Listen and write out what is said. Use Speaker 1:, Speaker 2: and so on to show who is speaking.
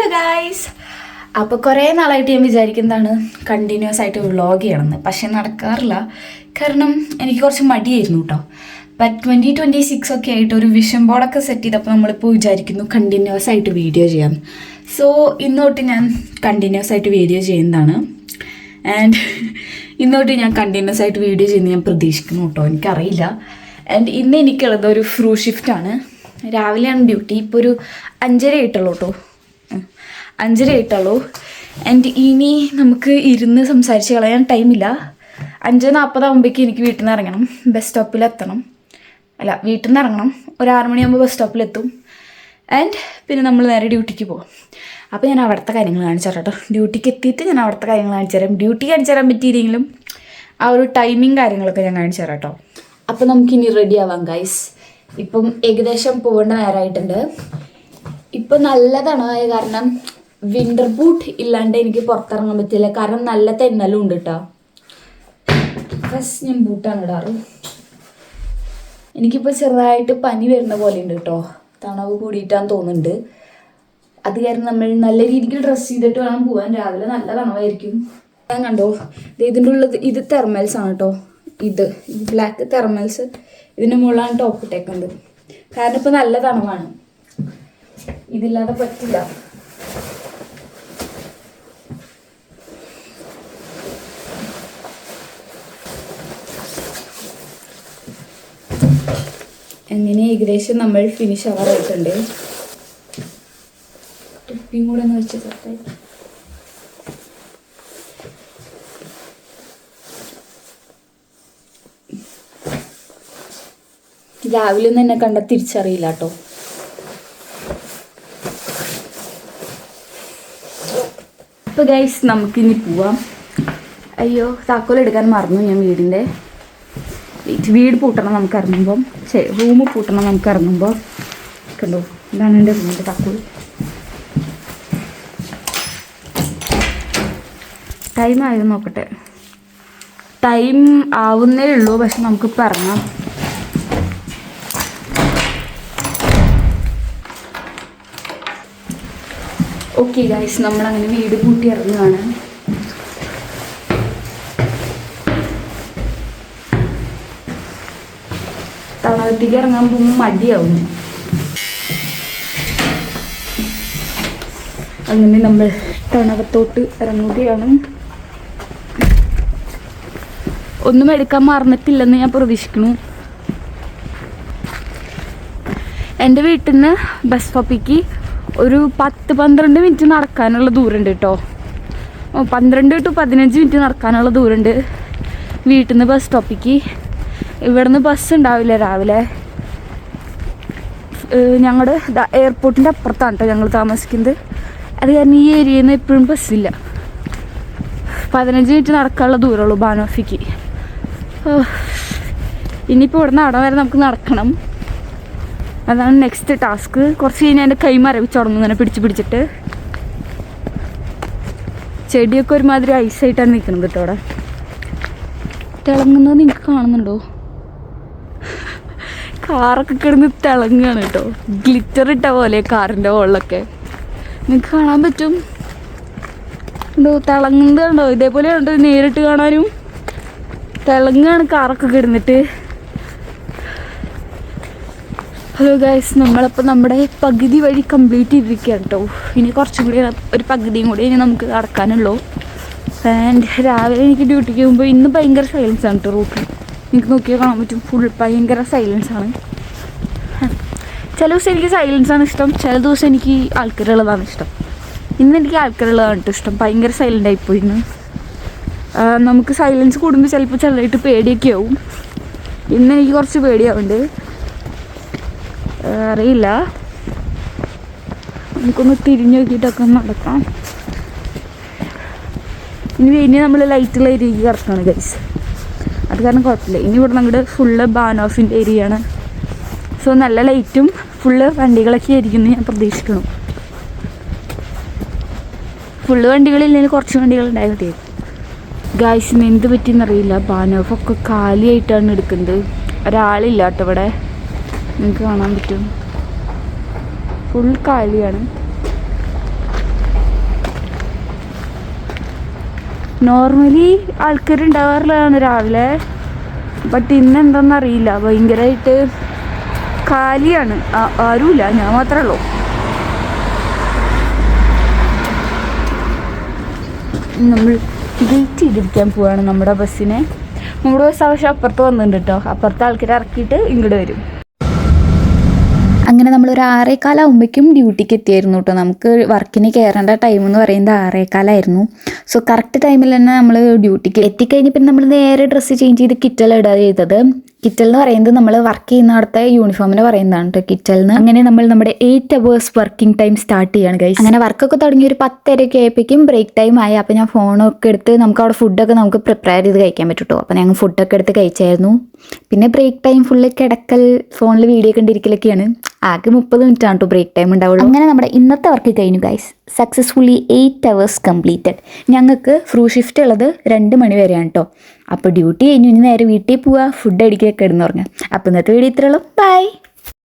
Speaker 1: Hello guys. അപ്പോൾ കുറേ നാളായിട്ട് ഞാൻ വിചാരിക്കുന്നതാണ് കണ്ടിന്യൂസ് ആയിട്ട് വ്ളോഗ് ചെയ്യണമെന്ന്. പക്ഷെ നടക്കാറില്ല, കാരണം എനിക്ക് കുറച്ച് മടിയായിരുന്നു കേട്ടോ. ബട്ട് 2026 ഒക്കെ ആയിട്ട് ഒരു വിഷൻ ബോർഡൊക്കെ സെറ്റ് ചെയ്തപ്പോൾ നമ്മളിപ്പോൾ വിചാരിക്കുന്നു കണ്ടിന്യൂസ് ആയിട്ട് വീഡിയോ ചെയ്യാം. സോ ഇന്നോട്ട് ഞാൻ കണ്ടിന്യൂസ് ആയിട്ട് വീഡിയോ ചെയ്യുന്നതാണ്. ആൻഡ് ഇന്നോട്ട് ഞാൻ കണ്ടിന്യൂസ് ആയിട്ട് വീഡിയോ ചെയ്യുന്നത് ഞാൻ പ്രതീക്ഷിക്കുന്നു കേട്ടോ, എനിക്കറിയില്ല. ആൻഡ് ഇന്ന് എനിക്കുള്ളത് ഒരു ഫ്രൂ ഷിഫ്റ്റാണ്. രാവിലെയാണ് ഡ്യൂട്ടി. ഇപ്പോൾ ഒരു 5:30 ആയിട്ടുള്ളൂ കേട്ടോ, 5:30 ആയിട്ടുള്ളൂ. ആൻഡ് ഇനി നമുക്ക് ഇരുന്ന് സംസാരിച്ച് കളയാൻ ടൈമില്ല. 5:40 ആകുമ്പോഴേക്കും എനിക്ക് വീട്ടിൽ നിന്ന് ഇറങ്ങണം, ബസ് സ്റ്റോപ്പിൽ എത്തണം. അല്ല, വീട്ടിൽ നിന്ന് ഇറങ്ങണം, ഒരു 6 മണിയാകുമ്പോൾ ബസ് സ്റ്റോപ്പിലെത്തും. ആൻഡ് പിന്നെ നമ്മൾ നേരെ ഡ്യൂട്ടിക്ക് പോകും. അപ്പോൾ ഞാൻ അവിടുത്തെ കാര്യങ്ങൾ കാണിച്ചു തരാം കേട്ടോ. ഡ്യൂട്ടിക്ക് എത്തിയിട്ട് ഞാൻ അവിടുത്തെ കാര്യങ്ങൾ കാണിച്ചു തരാം. ഡ്യൂട്ടി കാണിച്ചു തരാൻ പറ്റിയില്ലെങ്കിലും ആ ഒരു ടൈമിങ് കാര്യങ്ങളൊക്കെ ഞാൻ കാണിച്ചു തരാം കേട്ടോ. അപ്പോൾ നമുക്കിനി റെഡി ആവാം ഗൈസ്. ഇപ്പം ഏകദേശം പോകേണ്ട നേരമായിട്ടുണ്ട്. ഇപ്പം നല്ല തണവായ കാരണം വിൻ്റർ ബൂട്ട് ഇല്ലാണ്ട് എനിക്ക് പുറത്തിറങ്ങാൻ പറ്റില്ല, കാരണം നല്ല തെന്നലും ഉണ്ട് കേട്ടോ. ഫസ്റ്റ് ഞാൻ ബൂട്ടാണ് ഇടാറ്. എനിക്കിപ്പോൾ ചെറുതായിട്ട് പനി വരുന്ന പോലെ ഉണ്ട് കേട്ടോ, തണവ് കൂടിയിട്ടാന്ന് തോന്നുന്നുണ്ട്. അത് കാരണം നമ്മൾ നല്ല രീതിക്ക് ഡ്രസ്സ് ചെയ്തിട്ട് വേണം പോകാൻ. രാവിലെ നല്ല തണവായിരിക്കും. ഞാൻ കണ്ടോ, ഇതിൻ്റെ ഉള്ളത് ഇത് തെർമൽസ് ആണ് കേട്ടോ. ഇത് ബ്ലാക്ക് തെർമൽസ്, ഇതിൻ്റെ മുകളിലാണ് ടോപ്പ് ഇട്ടേക്കുന്നത്. കാരണം ഇപ്പം നല്ല തണവാണ്, ഇതില്ലാതെ പറ്റില്ല. അങ്ങനെ ഏകദേശം നമ്മൾ ഫിനിഷ് ആവാറായിട്ടുണ്ട്. തൊപ്പിയും കൂടെ ഒന്ന് വെച്ച് തട്ടായി. രാവിലെ ഒന്നും എന്നെ കണ്ട തിരിച്ചറിയില്ല കേട്ടോ. അപ്പോൾ ഗൈസ് നമുക്കിനി പോവാം. അയ്യോ, താക്കോൽ എടുക്കാൻ മറന്നു ഞാൻ വീടിൻ്റെ. വീട് പൂട്ടണം നമുക്ക് ഇറങ്ങുമ്പം, റൂം പൂട്ടണം നമുക്ക് ഇറങ്ങുമ്പോൾ. കണ്ടോ, ഇതാണ് എൻ്റെ റൂമിൻ്റെ താക്കോൽ. ടൈം ആയത് നോക്കട്ടെ. ടൈം ആവുന്നേ ഉള്ളൂ, പക്ഷെ നമുക്കിപ്പോൾ ഇറങ്ങാം. ഓക്കെ ഗൈസ്, നമ്മളങ്ങനെ വീട് പൂട്ടി ഇറങ്ങുകയാണ്. തണവത്തേക്ക് ഇറങ്ങാൻ പോകുമ്പോൾ മടിയാവും. അങ്ങനെ നമ്മൾ തണവത്തോട്ട് ഇറങ്ങുകയാണ്. ഒന്നും എടുക്കാൻ മറന്നിട്ടില്ലെന്ന് ഞാൻ പ്രതീക്ഷിക്കുന്നു. എൻ്റെ വീട്ടിൽ നിന്ന് ബസ് സ്റ്റോപ്പിലേക്ക് ഒരു 10-12 മിനിറ്റ് നടക്കാനുള്ള ദൂരമുണ്ട് കേട്ടോ. 12 to 15 മിനിറ്റ് നടക്കാനുള്ള ദൂരമുണ്ട് വീട്ടിൽ നിന്ന് ബസ് സ്റ്റോപ്പിലേക്ക്. ഇവിടുന്ന് ബസ് ഉണ്ടാവില്ല രാവിലെ. ഞങ്ങളുടെ എയർപോർട്ടിൻ്റെ അപ്പുറത്താണ് കേട്ടോ ഞങ്ങൾ താമസിക്കുന്നത്. അത് കാരണം ഈ ഏരിയയിൽ നിന്ന് എപ്പോഴും ബസ്സില്ല. 15 മിനിറ്റ് നടക്കാനുള്ള ദൂരമുള്ളൂ ബാനോഫിക്ക്. ഇനിയിപ്പോൾ ഇവിടുന്ന് അവിടെ വരെ നമുക്ക് നടക്കണം. അതാണ് നെക്സ്റ്റ് ടാസ്ക്. കുറച്ച് കഴിഞ്ഞാൽ എൻ്റെ കൈ മരവിച്ച് തുടങ്ങും ഇങ്ങനെ പിടിച്ചിട്ട്. ചെടിയൊക്കെ ഒരുമാതിരി ഐസായിട്ടാണ് നിൽക്കുന്നത് കേട്ടോ. അവിടെ തിളങ്ങുന്നത് നിങ്ങൾക്ക് കാണുന്നുണ്ടോ? കാറൊക്കെ കിടന്ന് തിളങ്ങുകയാണ് കേട്ടോ. ഗ്ലിറ്റർ ഇട്ട പോലെ കാറിൻ്റെ മുകളിലൊക്കെ നിങ്ങൾക്ക് കാണാൻ പറ്റും. ഉണ്ടോ, തിളങ്ങുന്നത് കണ്ടോ? ഇതേപോലെ ഉണ്ടോ നേരിട്ട് കാണാനും. തിളങ്ങുകയാണ് കാറൊക്കെ കിടന്നിട്ട്. ഹലോ ഗൈസ്, നമ്മളപ്പോൾ നമ്മുടെ പകുതി വഴി കംപ്ലീറ്റ് ചെയ്തിരിക്കുകയാണ് കേട്ടോ. ഇനി കുറച്ചും കൂടി, ഒരു പകുതിയും കൂടി ഇനി നമുക്ക് നടക്കാനുള്ളൂ. ആൻഡ് രാവിലെ എനിക്ക് ഡ്യൂട്ടിക്ക് പോകുമ്പോൾ ഇന്ന് ഭയങ്കര സൈലൻസ് ആണ് കേട്ടോ റൂട്ടിൽ. എനിക്ക് നോക്കിയാൽ കാണാൻ പറ്റും, ഫുൾ ഭയങ്കര സൈലൻസ് ആണ്. ചില ദിവസം എനിക്ക് സൈലൻസാണ് ഇഷ്ടം, ചില ദിവസം എനിക്ക് ആൾക്കാരുള്ളതാണ് ഇഷ്ടം. ഇന്ന് എനിക്ക് ആൾക്കാരുള്ളതാണ് കേട്ടോ ഇഷ്ടം. ഭയങ്കര സൈലൻ്റ് ആയിപ്പോയി ഇന്ന്. നമുക്ക് സൈലൻസ് കൂടുമ്പോൾ ചിലപ്പോൾ ചിലരായിട്ട് പേടിയൊക്കെ ആവും. ഇന്ന് എനിക്ക് കുറച്ച് പേടിയാവുന്നുണ്ട്, അറിയില്ല. നമുക്കൊന്ന് തിരിഞ്ഞു നോക്കിയിട്ടൊക്കെ നടക്കാം. ഇനി നമ്മൾ ലൈറ്റുള്ള ഏരിയക്ക് കിടക്കുകയാണ് ഗൈസ്. അത് കാരണം കുഴപ്പമില്ല. ഇനി ഇവിടെ നമ്മുടെ ഫുള്ള് ബാനോഫിൻ്റെ ഏരിയയാണ്. സോ നല്ല ലൈറ്റും ഫുള്ള് വണ്ടികളൊക്കെ ആയിരിക്കും ഞാൻ പ്രതീക്ഷിക്കണം. ഫുള്ള് വണ്ടികളില്ലെങ്കിൽ കുറച്ച് വണ്ടികളുണ്ടായാൽ മതി ഗൈസിന്. എന്ത് പറ്റിയെന്നറിയില്ല, ബാനോഫൊക്കെ കാലിയായിട്ടാണ് എടുക്കുന്നത്. ഒരാളില്ല കേട്ടോ ഇവിടെ, നിങ്ങൾക്ക് കാണാൻ പറ്റും. ഫുൾ കാലിയാണ്. നോർമലി ആൾക്കാരുണ്ടാവാറുള്ളതാണ് രാവിലെ, ബട്ട് ഇന്നെന്താണെന്നറിയില്ല, ഭയങ്കരമായിട്ട് കാലിയാണ്, ആരുമില്ല, ഞാൻ മാത്രമേ ഉള്ളൂ. നമ്മൾ വെയിറ്റ് ചെയ്തിരിക്കാൻ പോവാണ് നമ്മുടെ ബസ്സിനെ. നമ്മുടെ ബസ് ആവശ്യം അപ്പുറത്ത് വന്നിട്ടുണ്ട് കേട്ടോ, അപ്പുറത്തെ ആൾക്കാരെ ഇറക്കിയിട്ട് ഇങ്ങോട്ട് വരും. അങ്ങനെ നമ്മളൊരു 6:15 ഡ്യൂട്ടിക്ക് എത്തിയായിരുന്നു കേട്ടോ. നമുക്ക് വർക്കിന് കയറേണ്ട ടൈം എന്ന് പറയുന്നത് 6:15. സോ കറക്റ്റ് ടൈമിൽ തന്നെ നമ്മൾ ഡ്യൂട്ടിക്ക് എത്തിക്കഴിഞ്ഞ് പിന്നെ നമ്മൾ നേരെ ഡ്രസ്സ് ചേഞ്ച് ചെയ്ത് കിറ്റൽ ഇടുക ചെയ്തത്. കിറ്റൽ എന്ന് പറയുന്നത് നമ്മൾ വർക്ക് ചെയ്യുന്ന അവിടുത്തെ യൂണിഫോമിന് പറയുന്നതാണ് കേട്ടോ കിറ്റൽന്ന്. അങ്ങനെ നമ്മൾ നമ്മുടെ 8 hours വർക്കിംഗ് ടൈം സ്റ്റാർട്ട് ചെയ്യാണ് ഗൈസ്. അങ്ങനെ വർക്കൊക്കെ തുടങ്ങി ഒരു 10:30 ആയപ്പോഴേക്കും ബ്രേക്ക് ടൈം ആയി. അപ്പോൾ ഞാൻ ഫോണൊക്കെ എടുത്ത് നമുക്ക് അവിടെ ഫുഡൊക്കെ നമുക്ക് പ്രിപ്പയർ ചെയ്ത് കഴിക്കാൻ പറ്റും കേട്ടോ. അപ്പോൾ ഞങ്ങൾ ഫുഡൊക്കെ എടുത്ത് കഴിച്ചായിരുന്നു. പിന്നെ ബ്രേക്ക് ടൈം ഫുള്ള് കിടക്കൽ, ഫോണിൽ വീഡിയോ കണ്ടിരിക്കലൊക്കെയാണ്. ആകെ 30 മിനിറ്റ് ആണ് കേട്ടോ ബ്രേക്ക് ടൈം ഉണ്ടാവുള്ളൂ. അങ്ങനെ നമ്മുടെ ഇന്നത്തെ വർക്ക് കഴിഞ്ഞു ഗൈസ്. Successfully 8 hours completed. ഞങ്ങൾക്ക് ഫ്രൂ ഷിഫ്റ്റ് ഉള്ളത് 2 മണി വരെയാണ് കേട്ടോ. അപ്പോൾ ഡ്യൂട്ടി കഴിഞ്ഞു, ഇനി നേരെ വീട്ടിൽ പോവുക, ഫുഡ് അടിക്കുകയൊക്കെ ഇടുന്നു പറഞ്ഞു. അപ്പോൾ ഇന്നത്തെ വീഡിയോ ഇത്രയുള്ളൂ. ബൈ.